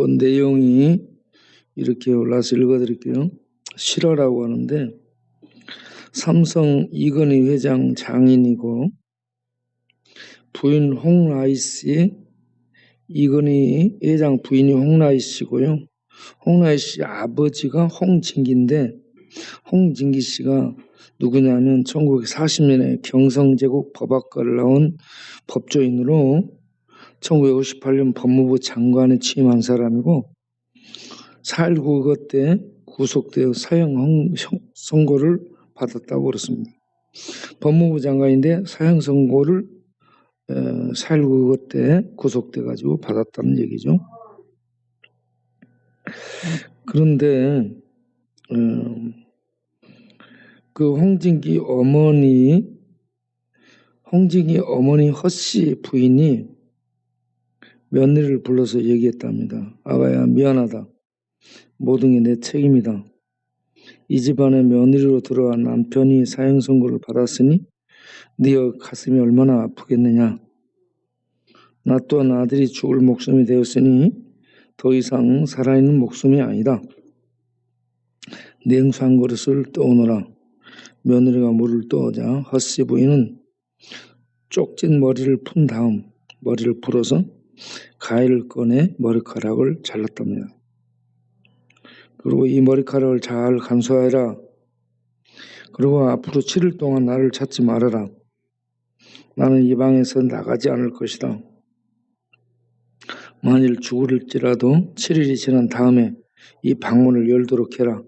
내용이 이렇게 올라서 읽어드릴게요. 실화라고 하는데 삼성 이건희 회장 장인이고 부인 홍라희 씨, 이건희 회장 부인이 홍라희 씨고요. 홍라희 씨 아버지가 홍진기인데 홍진기 씨가 누구냐면 1940년에 경성제국 법학과를 나온 법조인으로 1958년 법무부 장관에 취임한 사람이고 4.19 그거 때 구속되어 사형 선고를 받았다고 그렇습니다. 법무부 장관인데 사형 선고를 4.19 그거 때 구속돼 가지고 받았다는 얘기죠. 그런데 그 홍진기 어머니 허씨 부인이 며느리를 불러서 얘기했답니다. 아가야 미안하다. 모든 게 내 책임이다. 이 집안에 며느리로 들어간 남편이 사형 선고를 받았으니 네 가슴이 얼마나 아프겠느냐. 나 또한 아들이 죽을 목숨이 되었으니 더 이상 살아있는 목숨이 아니다. 냉수 한 그릇을 떠오너라. 며느리가 물을 떠오자 허씨 부인은 쪽진 머리를 푼 다음 머리를 풀어서 가위를 꺼내 머리카락을 잘랐답니다. 그리고 이 머리카락을 잘 간수하여라. 그리고 앞으로 7일 동안 나를 찾지 말아라. 나는 이 방에서 나가지 않을 것이다. 만일 죽을지라도 7일이 지난 다음에 이 방문을 열도록 해라.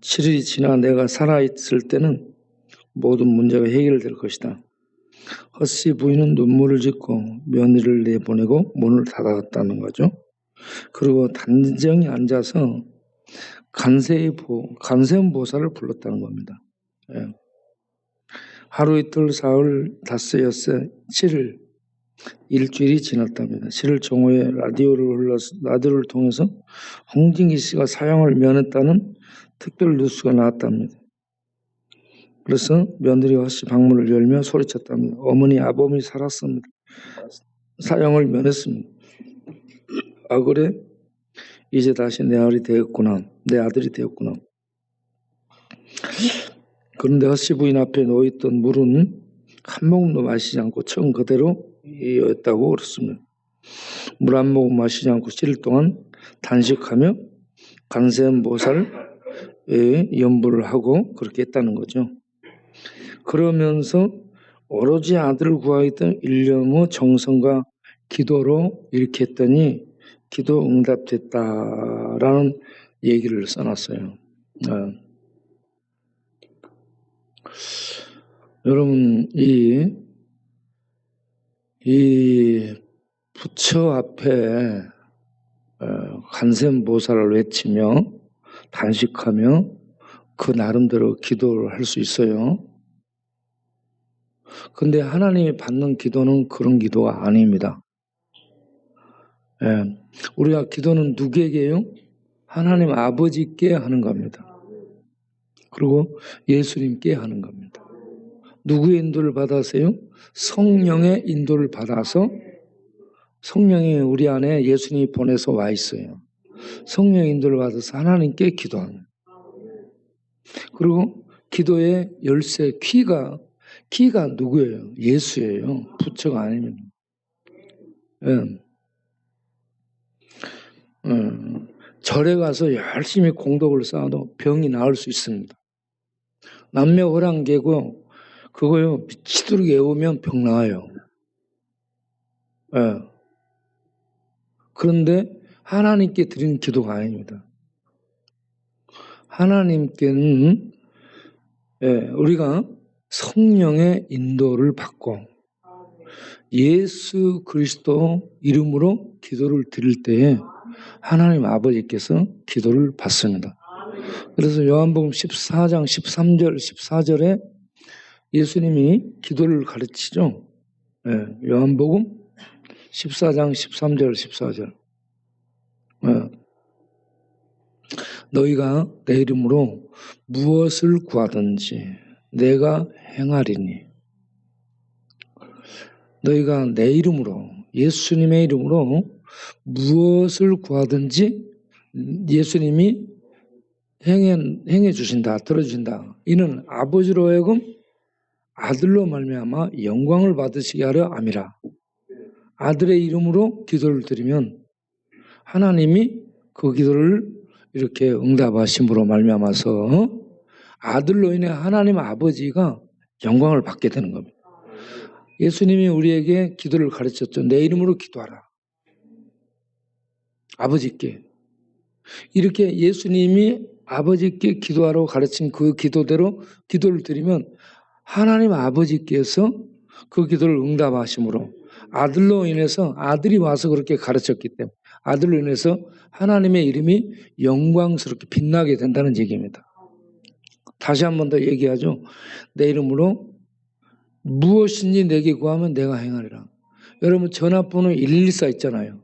7일이 지나 내가 살아있을 때는 모든 문제가 해결될 것이다. 허씨 부인은 눈물을 짓고 며느리를 내보내고 문을 닫았다는 거죠. 그리고 단정히 앉아서 간세음보살을 불렀다는 겁니다. 예. 하루 이틀 사흘 닷새 엿새 7일 일주일이 지났답니다. 7일 정오에 라디오를 통해서 홍진기 씨가 사형을 면했다는 특별 뉴스가 나왔답니다. 그래서 며느리 허씨 방문을 열며 소리쳤답니다. 어머니 아범이 살았습니다. 사형을 면했습니다. 아 그래? 이제 다시 내 아들이 되었구나. 그런데 허씨 부인 앞에 놓여있던 물은 한 모금도 마시지 않고 처음 그대로였다고 그렇습니다. 물 한 모금 마시지 않고 7일 동안 단식하며 간세음보살에 연부를 하고 그렇게 했다는 거죠. 그러면서 오로지 아들을 구하겠다는 일념의 정성과 기도로 이렇게 했더니 기도 응답됐다라는 얘기를 써놨어요. 여러분 이 부처 앞에 간세음보살을 외치며 단식하며 그 나름대로 기도를 할 수 있어요. 근데 하나님이 받는 기도는 그런 기도가 아닙니다. 예. 우리가 기도는 누구에게요? 하나님 아버지께 하는 겁니다. 그리고 예수님께 하는 겁니다. 누구의 인도를 받아서요? 성령의 인도를 받아서 성령이 우리 안에 예수님이 보내서 와 있어요. 성령의 인도를 받아서 하나님께 기도하는. 그리고 기도의 열쇠 키가 누구예요? 예수예요. 부처가 아닙니다. 예. 절에 가서 열심히 공덕을 쌓아도 병이 나을 수 있습니다. 남묘호랑개고 그거요 미치도록 외우면 병 나아요. 예. 그런데 하나님께 드리는 기도가 아닙니다. 하나님께는 우리가 성령의 인도를 받고 예수 그리스도 이름으로 기도를 드릴 때에 하나님 아버지께서 기도를 받습니다. 그래서 요한복음 14장 13절 14절에 예수님이 기도를 가르치죠. 요한복음 14장 13절 14절 너희가 내 이름으로 무엇을 구하든지 내가 행하리니 너희가 내 이름으로 예수님의 이름으로 무엇을 구하든지 예수님이 행해 주신다, 들어주신다. 이는 아버지로 하여금 아들로 말미암아 영광을 받으시게 하려 함이라. 아들의 이름으로 기도를 드리면 하나님이 그 기도를 이렇게 응답하심으로 말미암아서 아들로 인해 하나님 아버지가 영광을 받게 되는 겁니다. 예수님이 우리에게 기도를 가르쳤죠. 내 이름으로 기도하라. 아버지께. 이렇게 예수님이 아버지께 기도하라고 가르친 그 기도대로 기도를 드리면 하나님 아버지께서 그 기도를 응답하심으로 아들로 인해서 아들이 와서 그렇게 가르쳤기 때문에 아들로 인해서 하나님의 이름이 영광스럽게 빛나게 된다는 얘기입니다. 다시 한 번 더 얘기하죠. 내 이름으로 무엇인지 내게 구하면 내가 행하리라. 여러분 전화번호 114 있잖아요.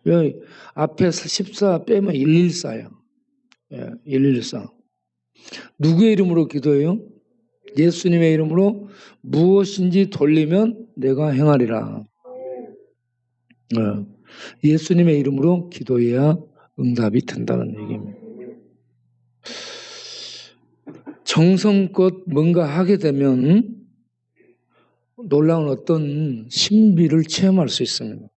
여기 앞에 14 빼면 114예요. 114. 누구의 이름으로 기도해요? 예수님의 이름으로 무엇인지 돌리면 내가 행하리라. 예수님의 이름으로 기도해야 응답이 된다는 얘기입니다. 정성껏 뭔가 하게 되면 놀라운 어떤 신비를 체험할 수 있습니다.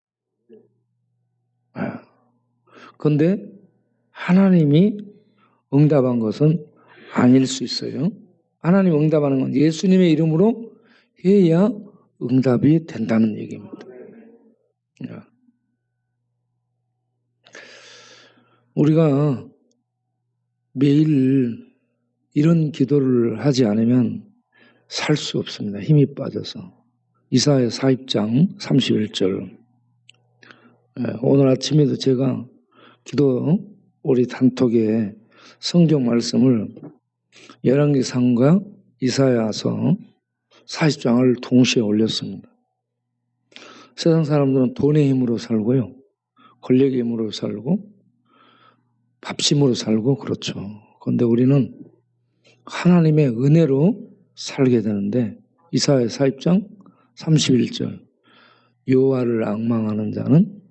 그런데 하나님이 응답한 것은 아닐 수 있어요. 하나님 응답하는 건 예수님의 이름으로 해야 응답이 된다는 얘기입니다. 우리가 매일 이런 기도를 하지 않으면 살 수 없습니다. 힘이 빠져서. 이사야 40장 31절. 오늘 아침에도 제가 우리 단톡에 성경 말씀을 열왕기상과 이사야서 40장을 동시에 올렸습니다. 세상 사람들은 돈의 힘으로 살고요. 권력의 힘으로 살고 밥심으로 살고 그렇죠. 그런데 우리는 하나님의 은혜로 살게 되는데 이사야 40장 31절 여호와를 앙망하는 자는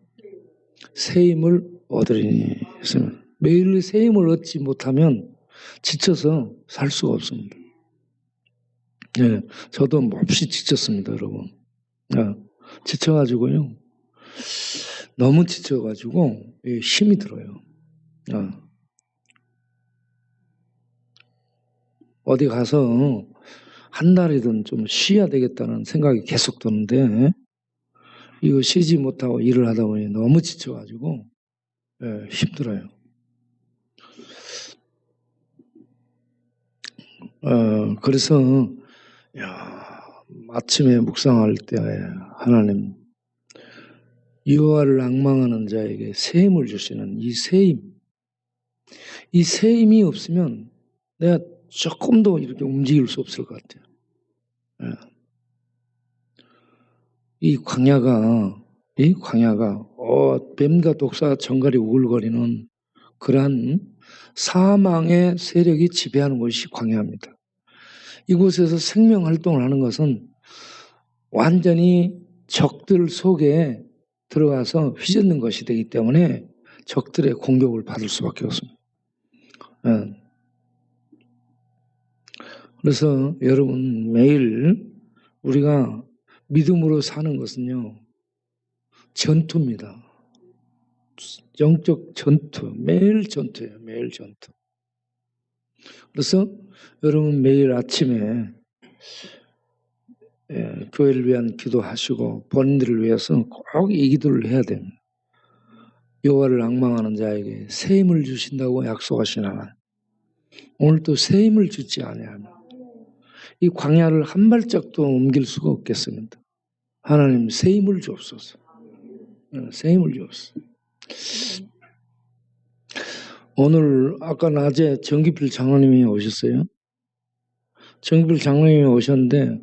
새 힘을 얻으리니 했습니다. 매일 새 힘을 얻지 못하면 지쳐서 살 수가 없습니다. 저도 몹시 지쳤습니다, 여러분. 지쳐가지고요. 너무 지쳐가지고 힘이 들어요. 어디 가서 한 달이든 좀 쉬어야 되겠다는 생각이 계속 드는데 이거 쉬지 못하고 일을 하다 보니 너무 지쳐가지고 힘들어요. 그래서 아침에 묵상할 때 하나님 여호와를 앙망하는 자에게 새 힘을 주시는 이 새 힘, 이 새 힘이 없으면 내가 조금도 이렇게 움직일 수 없을 것 같아요. 이 광야가 뱀과 독사 정갈이 우글거리는 그러한 사망의 세력이 지배하는 곳이 광야입니다. 이곳에서 생명활동을 하는 것은 완전히 적들 속에 들어가서 휘젓는 것이 되기 때문에 적들의 공격을 받을 수밖에 없습니다. 그래서 여러분 매일 우리가 믿음으로 사는 것은요 전투입니다. 영적 전투, 매일 전투예요. 매일 전투. 그래서 여러분 매일 아침에 교회를 위한 기도하시고 본인들을 위해서 꼭 이 기도를 해야 됩니다. 여호와를 앙망하는 자에게 새 힘을 주신다고 약속하신 하나님. 오늘 또 새 힘을 주지 아니하며 이 광야를 한 발짝도 옮길 수가 없겠습니다. 하나님 새 힘을 주옵소서. 새 힘을 주옵소서. 오늘 아까 낮에 정기필 장로님이 오셨어요. 정기필 장로님이 오셨는데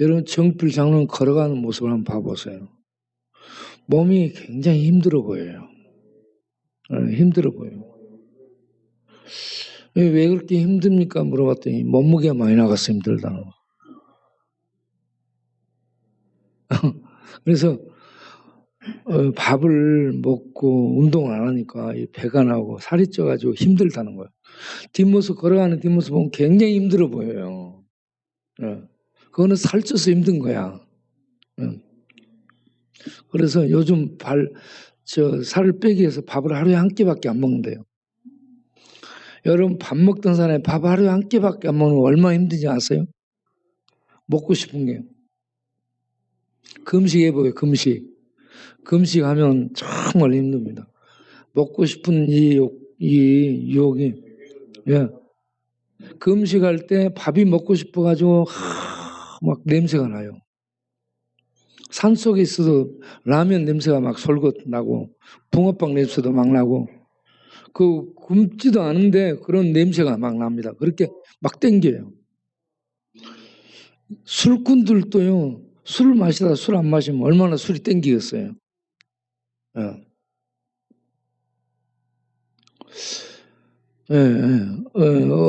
여러분 정기필 장로님 걸어가는 모습을 한번 봐보세요. 몸이 굉장히 힘들어 보여요. 힘들어 보여요. 왜 그렇게 힘듭니까? 물어봤더니 몸무게가 많이 나가서 힘들다는 거. 그래서 밥을 먹고 운동을 안 하니까 이 배가 나오고 살이 쪄가지고 힘들다는 거예요. 뒷모습 걸어가는 뒷모습 보면 굉장히 힘들어 보여요. 그거는 살쪄서 힘든 거야. 그래서 요즘 살을 빼기 위해서 밥을 하루에 한 끼밖에 안 먹는데요. 여러분 밥 먹던 사람이 밥 하루에 한 끼밖에 안 먹는 거 얼마나 힘든지 아세요? 먹고 싶은 게. 금식 해보세요. 금식하면 정말 힘듭니다. 먹고 싶은 이 유혹이. 예. 금식할 때 밥이 먹고 싶어가지고 막 냄새가 나요. 산속에 있어도 라면 냄새가 막 솔긋 나고 붕어빵 냄새도 막 나고 그 굶지도 않은데 그런 냄새가 막 납니다. 그렇게 막 땡겨요. 술꾼들도요. 술을 마시다가 술 안 마시면 얼마나 술이 땡기겠어요.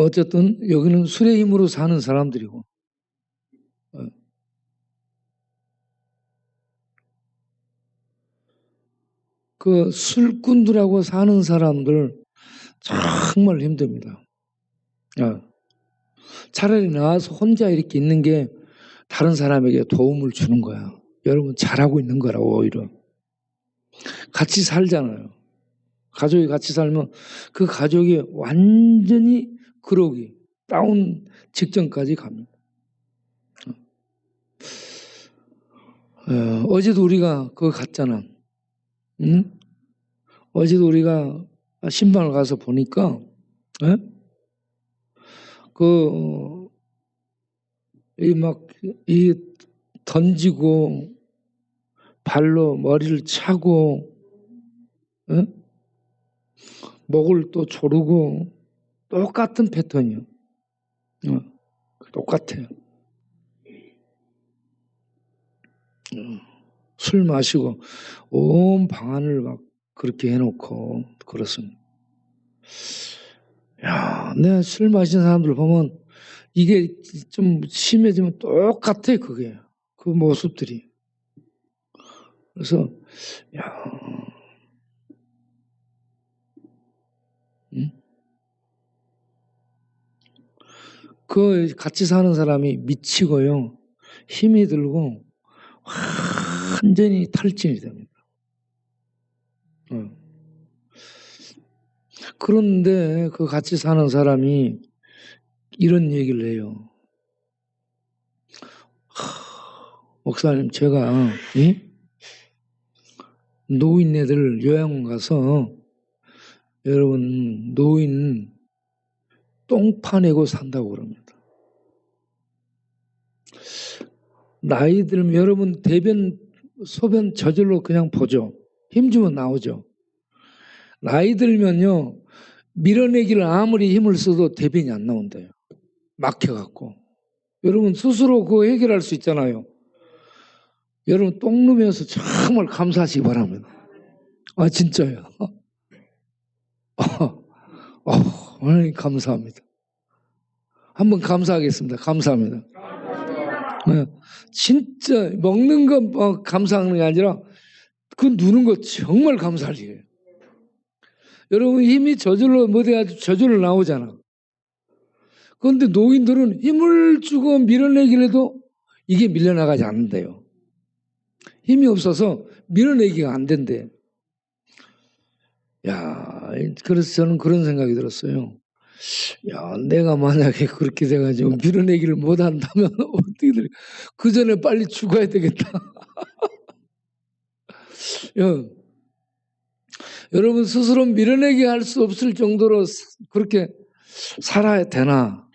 어쨌든 여기는 술의 힘으로 사는 사람들이고 그 술꾼들하고 사는 사람들 정말 힘듭니다. 차라리 나와서 혼자 이렇게 있는 게 다른 사람에게 도움을 주는 거야. 여러분 잘하고 있는 거라고 오히려. 같이 살잖아요. 가족이 같이 살면 그 가족이 완전히 그러기 다운 직전까지 갑니다. 어제도 우리가 그거 갔잖아. 응? 어제도 우리가 신방을 가서 보니까 이 던지고 발로 머리를 차고 목을 또 조르고 똑같은 패턴이요. 똑같아요. 술 마시고 온 방안을 막 그렇게 해놓고 그렇습니다. 야, 내가 술 마시는 사람들 보면 이게 좀 심해지면 똑같아 그게 그 모습들이. 그래서 야, 그 같이 사는 사람이 미치고요, 힘이 들고 완전히 탈진이 됩니다. 그런데 그 같이 사는 사람이 이런 얘기를 해요. 목사님, 제가 노인네들 요양원 가서 여러분 노인 똥 파내고 산다고 그럽니다. 나이 들면 여러분 대변 소변 저절로 그냥 보죠. 힘주면 나오죠. 나이 들면요, 밀어내기를 아무리 힘을 써도 대변이 안 나온대요. 막혀갖고. 여러분 스스로 그거 해결할 수 있잖아요. 여러분 똥 누면서 정말 감사하시기 바랍니다. 아 진짜요. 하나님 감사합니다. 한번 감사하겠습니다. 감사합니다. 진짜 먹는 거 감사하는 게 아니라 그 누는 거 정말 감사할 일이에요. 여러분 힘이 저절로 저절로 나오잖아. 그런데 노인들은 힘을 주고 밀어내기를 해도 이게 밀려나가지 않는데요. 힘이 없어서 밀어내기가 안 된대. 야, 그래서 저는 그런 생각이 들었어요. 야, 내가 만약에 그렇게 돼가지고 밀어내기를 못한다면 어떻게 될? 그 전에 빨리 죽어야 되겠다. 여러분 스스로 밀어내기 할 수 없을 정도로 그렇게 살아야 되나?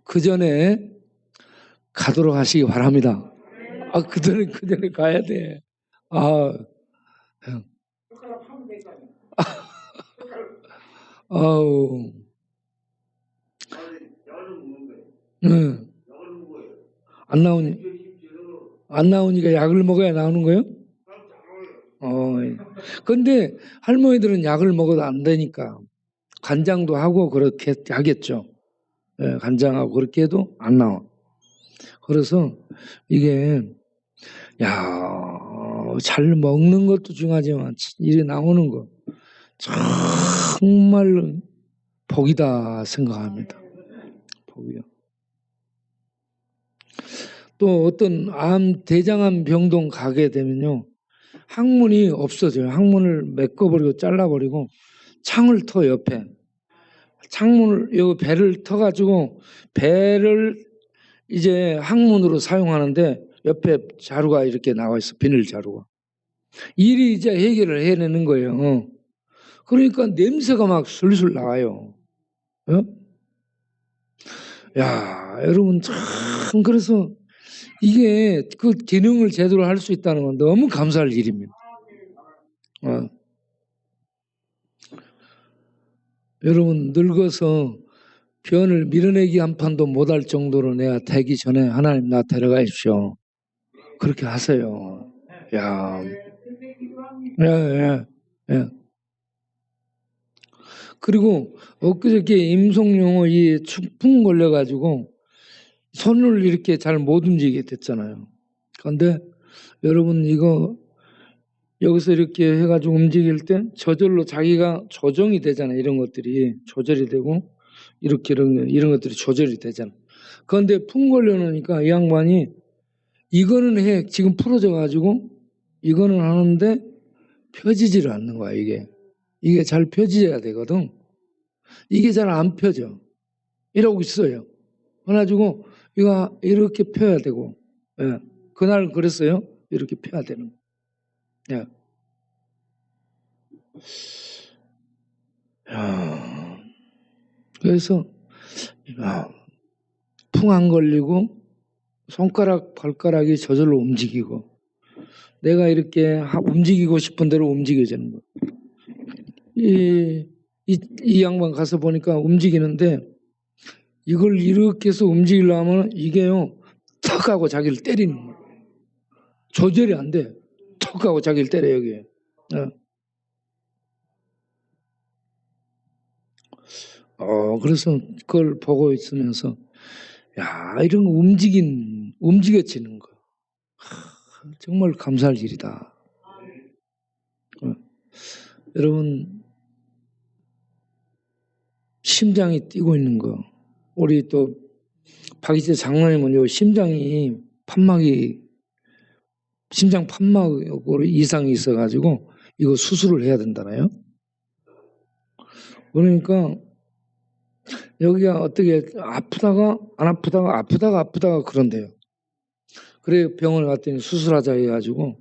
그 전에 가도록 하시기 바랍니다. 그 전에 가야 돼. 아우. 안 나오니까 약을 먹어야 나오는 거예요? 근데 할머니들은 약을 먹어도 안 되니까 간장도 하고 그렇게 하겠죠. 간장하고 그렇게 해도 안 나와. 그래서 이게 야, 잘 먹는 것도 중요하지만 일이 나오는 거 정말 복이다 생각합니다. 복이요. 또 어떤 대장암 병동 가게 되면요, 항문이 없어져요. 항문을 메꿔버리고 잘라버리고 창을 터 옆에 창문을 요 배를 터가지고 배를 이제 항문으로 사용하는데 옆에 자루가 이렇게 나와 있어. 비닐 자루가. 일이 이제 해결을 해내는 거예요. 그러니까 냄새가 막 술술 나와요. 어? 야, 여러분 참 그래서 이게 그 기능을 제대로 할 수 있다는 건 너무 감사할 일입니다. 여러분 늙어서 변을 밀어내기 한 판도 못할 정도로 내가 되기 전에 하나님 나 데려가십시오. 그렇게 하세요. 야, 예, 예, 예. 그리고 엊그저께 임송용어 이 축풍 걸려가지고 손을 이렇게 잘 못 움직이게 됐잖아요. 그런데 여러분 이거 여기서 이렇게 해가지고 움직일 때 저절로 자기가 조정이 되잖아요. 이런 것들이 조절이 되고 이렇게 이런 것들이 조절이 되잖아요. 그런데 풍 걸려놓으니까 이 양반이 이거는 해 지금 풀어져 가지고 이거는 하는데 펴지지를 않는 거야. 이게 잘 펴져야 되거든. 이게 잘 안 펴져. 이러고 있어요. 그래가지고 이거 이렇게 펴야 되고, 예. 그날 그랬어요. 이렇게 펴야 되는. 예. 야, 그래서 풍 안 걸리고 손가락 발가락이 저절로 움직이고 내가 이렇게 움직이고 싶은 대로 움직여지는 거. 이 양반 가서 보니까 움직이는데 이걸 이렇게 해서 움직이려면 이게요 턱하고 자기를 때리는 거예요. 조절이 안 돼. 턱하고 자기를 때려 여기. 그래서 그걸 보고 있으면서 야 이런 거 움직여지는 거 정말 감사할 일이다. 여러분 심장이 뛰고 있는 거 우리 또 박이재 장로님은 요 심장이 심장 판막으로 이상이 있어가지고 이거 수술을 해야 된다나요? 그러니까 여기가 어떻게 아프다가 안 아프다가 그런데요. 그래 병원을 갔더니 수술하자 해가지고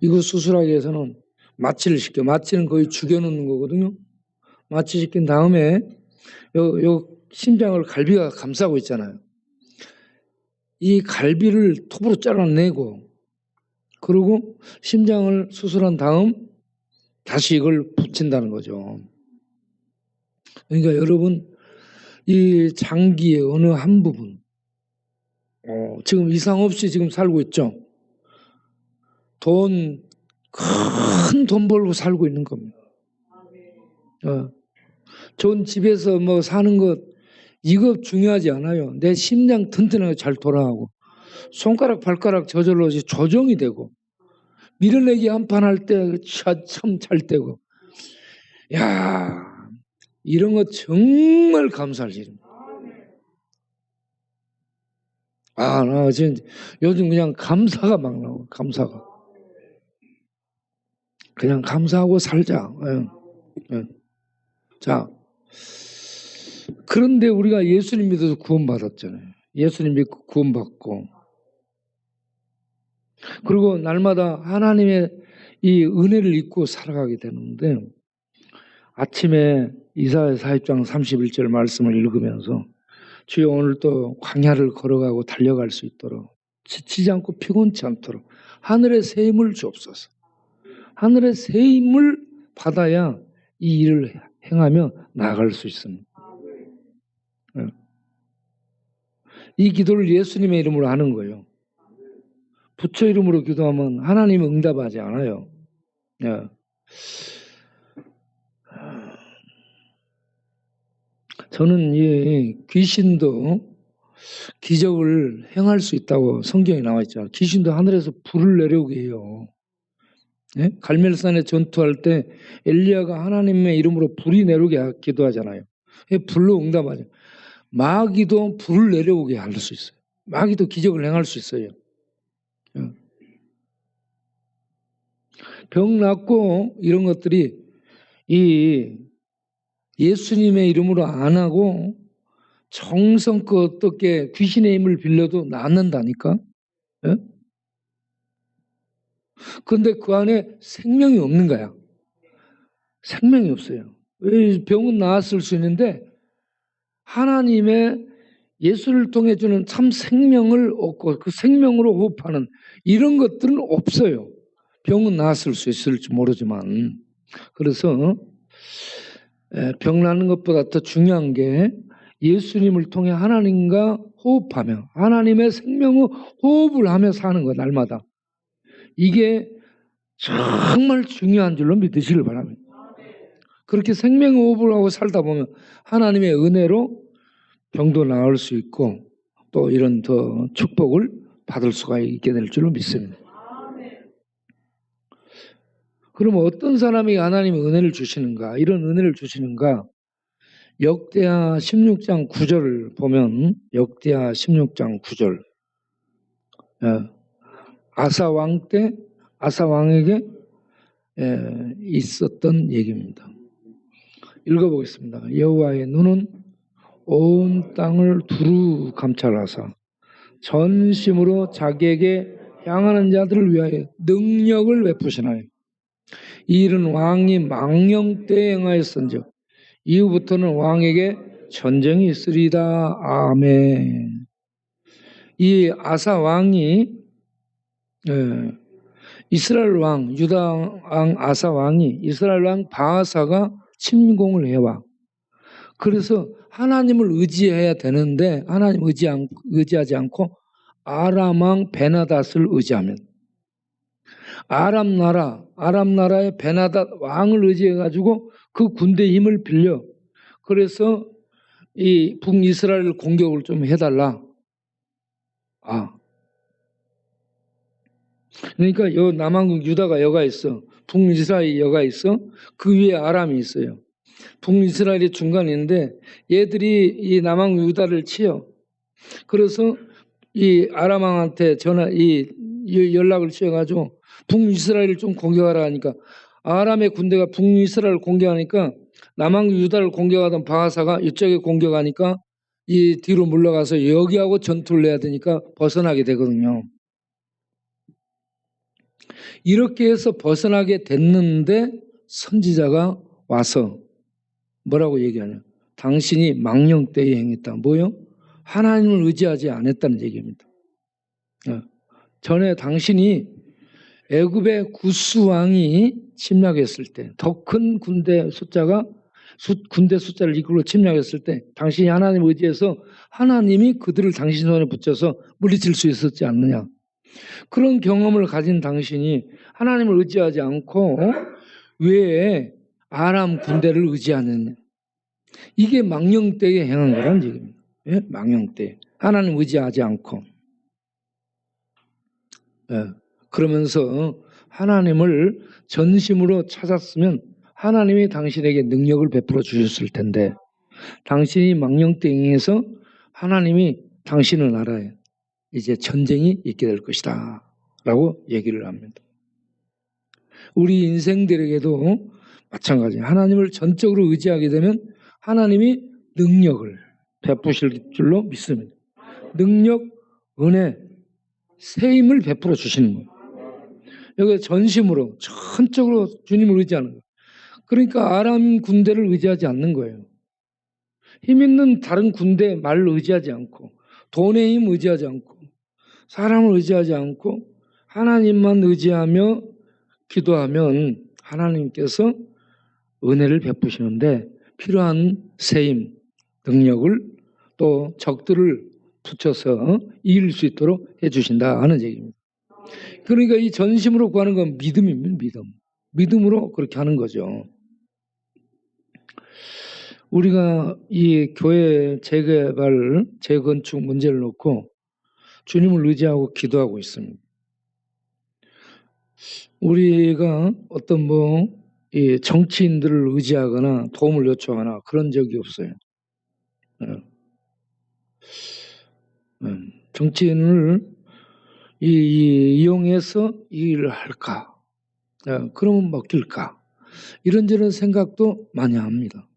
이거 수술하기 위해서는 마취를 시켜. 마취는 거의 죽여놓는 거거든요. 마취 시킨 다음에 요 심장을 갈비가 감싸고 있잖아요. 이 갈비를 톱으로 잘라내고 그리고 심장을 수술한 다음 다시 이걸 붙인다는 거죠. 그러니까 여러분 이 장기의 어느 한 부분 지금 이상 없이 지금 살고 있죠. 큰 돈 벌고 살고 있는 겁니다. 좋은 집에서 뭐 사는 것 이거 중요하지 않아요. 내 심장 튼튼하게 잘 돌아가고 손가락 발가락 저절로 조정이 되고 밀어내기 한 판 할 때 참 잘 되고 야 이런 거 정말 감사할 일입니다. 나 지금 요즘 그냥 감사가 막 나와. 감사가 그냥 감사하고 살자. 예. 자 그런데 우리가 예수님 믿어서 구원받았잖아요. 예수님 믿고 구원받고 그리고 날마다 하나님의 이 은혜를 잊고 살아가게 되는데 아침에 이사야 40장 31절 말씀을 읽으면서 주여 오늘 또 광야를 걸어가고 달려갈 수 있도록 지치지 않고 피곤치 않도록 하늘의 새 힘을 주옵소서. 하늘의 새 힘을 받아야 이 일을 행하며 나아갈 수 있습니다. 이 기도를 예수님의 이름으로 하는 거예요. 부처 이름으로 기도하면 하나님은 응답하지 않아요. 저는 이 귀신도 기적을 행할 수 있다고 성경에 나와 있잖아요. 귀신도 하늘에서 불을 내려오게 해요. 예? 갈멜산에 전투할 때 엘리야가 하나님의 이름으로 불이 내려오게 기도하잖아요. 불로 응답하죠. 마귀도 불을 내려오게 할 수 있어요. 마귀도 기적을 행할 수 있어요. 병 낫고 이런 것들이 이 예수님의 이름으로 안 하고 정성껏 어떻게 귀신의 힘을 빌려도 낫는다니까. 예? 그런데 그 안에 생명이 없는 거야. 생명이 없어요. 병은 나았을 수 있는데 하나님의 예수를 통해 주는 참 생명을 얻고 그 생명으로 호흡하는 이런 것들은 없어요. 병은 나았을 수 있을지 모르지만. 그래서 병 나는 것보다 더 중요한 게 예수님을 통해 하나님과 호흡하며 하나님의 생명의 호흡을 하며 사는 거 날마다. 이게 정말 중요한 줄로 믿으시길 바랍니다. 그렇게 생명의 호흡을 하고 살다 보면 하나님의 은혜로 병도 나을 수 있고 또 이런 더 축복을 받을 수가 있게 될 줄로 믿습니다. 그러면 어떤 사람이 하나님의 은혜를 주시는가? 이런 은혜를 주시는가? 역대하 16장 9절을 보면 역대하 16장 9절 아사 왕 때 아사 왕에게 있었던 얘기입니다. 읽어보겠습니다. 여호와의 눈은 온 땅을 두루 감찰하사 전심으로 자기에게 향하는 자들을 위하여 능력을 베푸시나요. 이 일은 왕이 망령 때에 행하였은즉 이후부터는 왕에게 전쟁이 있으리다. 아멘. 이 아사 왕이 이스라엘 왕 유다 왕 아사 왕이 이스라엘 왕 바하사가 침공을 해와. 그래서 하나님을 의지해야 되는데 하나님 의지하지 않고 아람 왕 베나닷을 의지하면 아람 나라의 베나닷 왕을 의지해 가지고 그 군대 힘을 빌려 그래서 이 북이스라엘 공격을 좀 해달라. 그러니까 요 남한국 유다가 여가 있어. 북이스라엘 여가 있어. 그 위에 아람이 있어요. 북이스라엘이 중간에 있는데 얘들이 이 남한국 유다를 치요. 그래서 이 아람 왕한테 연락을 취해가지고 북이스라엘을 좀 공격하라 하니까 아람의 군대가 북이스라엘을 공격하니까 남한국 유다를 공격하던 바하사가 이쪽에 공격하니까 이 뒤로 물러가서 여기하고 전투를 해야 되니까 벗어나게 되거든요. 이렇게 해서 벗어나게 됐는데 선지자가 와서 뭐라고 얘기하냐. 당신이 망령 때에 행했다. 뭐요? 하나님을 의지하지 않았다는 얘기입니다. 전에 당신이 애굽의 구스 왕이 침략했을 때 더 큰 군대 숫자를 이끌고 침략했을 때 당신이 하나님을 의지해서 하나님이 그들을 당신 손에 붙여서 물리칠 수 있었지 않느냐. 그런 경험을 가진 당신이 하나님을 의지하지 않고 왜 아람 군대를 의지하느냐. 이게 망령 때에 행한 거라는 얘기입니다. 예? 망령 때. 하나님 의지하지 않고. 그러면서 하나님을 전심으로 찾았으면 하나님이 당신에게 능력을 베풀어 주셨을 텐데 당신이 망령 때에 행해서 하나님이 당신을 알아요. 이제 전쟁이 있게 될 것이다 라고 얘기를 합니다. 우리 인생들에게도 마찬가지예요. 하나님을 전적으로 의지하게 되면 하나님이 능력을 베푸실 줄로 믿습니다. 능력, 은혜, 세임을 베풀어 주시는 거예요. 여기 전심으로 전적으로 주님을 의지하는 거예요. 그러니까 아람 군대를 의지하지 않는 거예요. 힘 있는 다른 군대 말을 의지하지 않고 돈의 힘 의지하지 않고 사람을 의지하지 않고 하나님만 의지하며 기도하면 하나님께서 은혜를 베푸시는데 필요한 세임, 능력을 또 적들을 붙여서 이길 수 있도록 해주신다 하는 얘기입니다. 그러니까 이 전심으로 구하는 건 믿음입니다. 믿음으로 그렇게 하는 거죠. 우리가 이 교회 재개발, 재건축 문제를 놓고 주님을 의지하고 기도하고 있습니다. 우리가 어떤 이 정치인들을 의지하거나 도움을 요청하거나 그런 적이 없어요. 정치인을 이용해서 이 일을 할까? 그러면 먹힐까? 이런저런 생각도 많이 합니다.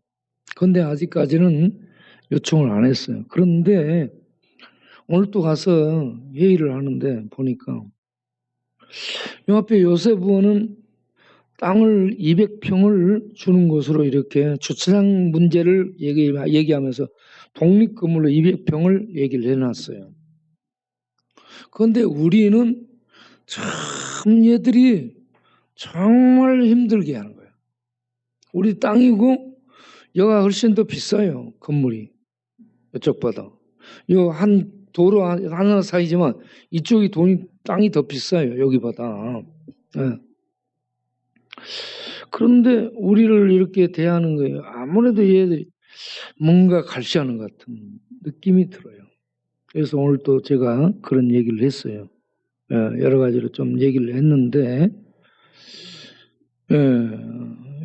그런데 아직까지는 요청을 안 했어요. 그런데 오늘 또 가서 회의를 하는데 보니까 요 앞에 요셉 의원은 땅을 200평을 주는 것으로 이렇게 주차장 문제를 얘기하면서 독립건물로 200평을 얘기를 해놨어요. 그런데 우리는 참 얘들이 정말 힘들게 하는 거예요. 우리 땅이고 여가 훨씬 더 비싸요. 건물이. 이쪽보다. 요 한 도로 하나 사이지만 이쪽이 땅이 더 비싸요. 여기보다. 네. 그런데 우리를 이렇게 대하는 거예요. 아무래도 얘들이 뭔가 갈시하는 것 같은 느낌이 들어요. 그래서 오늘 또 제가 그런 얘기를 했어요. 여러 가지로 좀 얘기를 했는데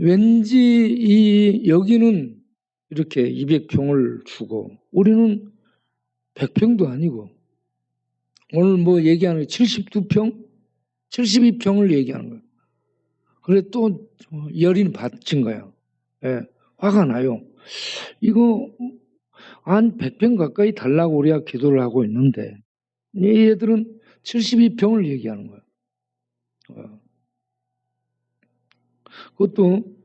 왠지 여기는 이렇게 200평을 주고 우리는 100평도 아니고 오늘 얘기하는 게 72평, 72평을 얘기하는 거예요. 그래 또 열이 받친 거야. 화가 나요. 이거 한 100평 가까이 달라고 우리가 기도를 하고 있는데 얘들은 72평을 얘기하는 거야. 그것도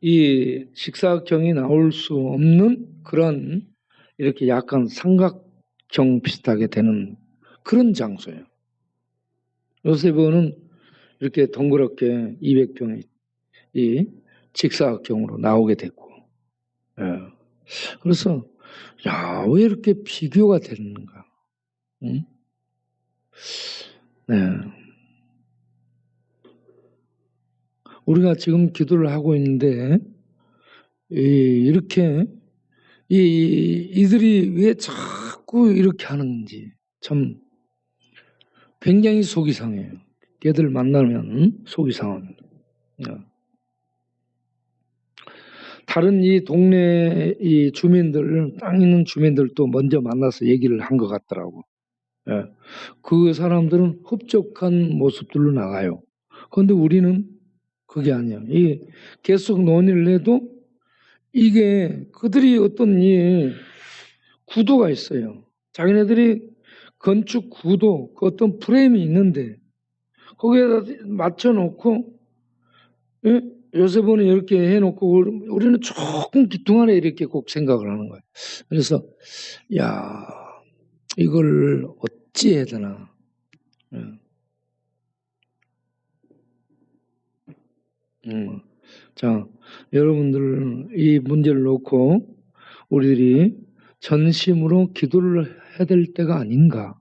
이 직사각형이 나올 수 없는 그런 이렇게 약간 삼각형 비슷하게 되는 그런 장소예요. 요셉은 이렇게 동그랗게 200평이 이 직사각형으로 나오게 됐고, 그래서 왜 이렇게 비교가 되는가? 응? 네. 우리가 지금 기도를 하고 있는데 이렇게 이들이 왜 자꾸 이렇게 하는지 참 굉장히 속이 상해요. 걔들 만나면 속이 상합니다. 다른 이 동네 이 주민들, 땅 있는 주민들도 먼저 만나서 얘기를 한 것 같더라고. 그 사람들은 흡족한 모습들로 나가요. 그런데 우리는 그게 아니야. 계속 논의를 해도 이게 그들이 어떤 이 구도가 있어요. 자기네들이 건축 구도, 그 어떤 프레임이 있는데 거기에다 맞춰놓고 요셉은 이렇게 해놓고 우리는 조금 기둥 안에 이렇게 꼭 생각을 하는 거예요. 그래서 이걸 어찌 해야 되나. 자, 여러분들 이 문제를 놓고 우리들이 전심으로 기도를 해야 될 때가 아닌가.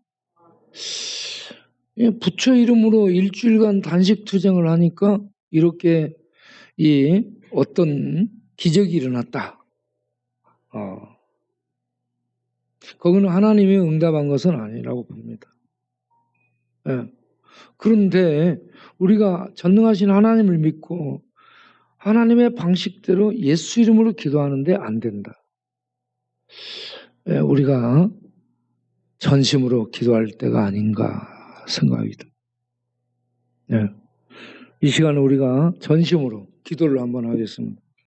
부처 이름으로 일주일간 단식 투쟁을 하니까 이렇게 어떤 기적이 일어났다. 거기는 하나님이 응답한 것은 아니라고 봅니다. 그런데 우리가 전능하신 하나님을 믿고 하나님의 방식대로 예수 이름으로 기도하는데 안 된다. 우리가 전심으로 기도할 때가 아닌가 생각이 듭니다. 이 시간에 우리가 전심으로 기도를 한번 하겠습니다.